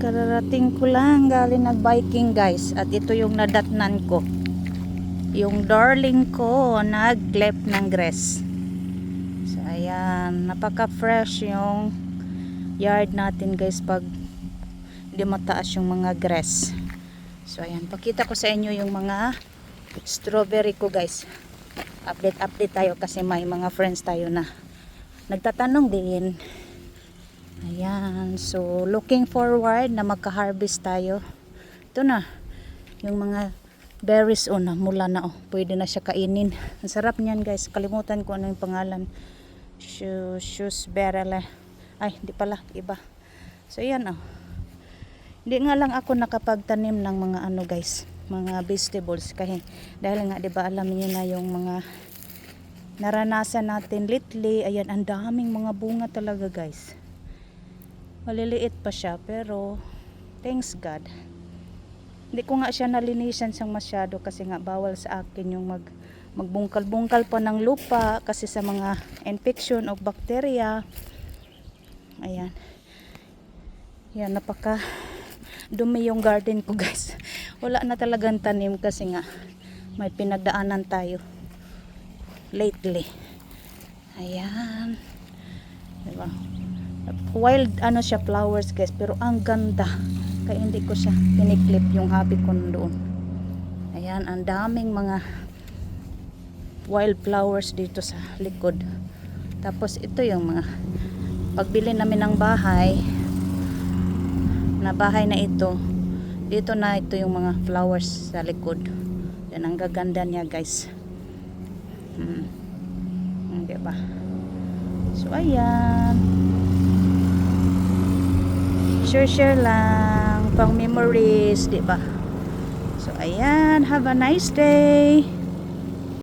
Kararating ko lang galing nag-biking guys. At ito yung nadatnan ko. Yung darling ko nag-lep ng grass. So ayan, napaka-fresh yung yard natin guys pag hindi mataas yung mga grass. So ayan, pakita ko sa inyo yung mga strawberry ko guys. Update tayo kasi may mga friends tayo na nagtatanong din. Ayan, so looking forward na magka-harvest tayo. Ito na, yung mga berries na mula na pwede na siya kainin. Ang sarap niyan guys, kalimutan ko ano yung pangalan. Shoesberry. Ay, hindi pala, iba. So ayan Hindi nga lang ako nakapagtanim ng mga guys, mga vegetables kasi dahil nga 'di ba alam niyo na yung mga naranasan natin lately. Ayan, ang daming mga bunga talaga guys. Maliliit pa siya pero thanks God. Hindi ko nga siya nalinisan sang masyado kasi nga bawal sa akin yung magbungkal-bungkal pa ng lupa kasi sa mga infection o bacteria. Ayan. Yan, napaka dumi yung garden ko guys. Wala na talagang tanim kasi nga may pinagdaanan tayo lately. Ayan. Diba? Wild siya flowers guys pero ang ganda kaya hindi ko siya piniklip yung hobby ko doon. Ayan, ang daming mga wild flowers dito sa likod. Tapos ito yung mga pagbili namin ng bahay na ito, dito na ito yung mga flowers sa likod. Yan ang gaganda niya guys. Diba? So ayan, share lang pang memories, diba? So ayan, have a nice day.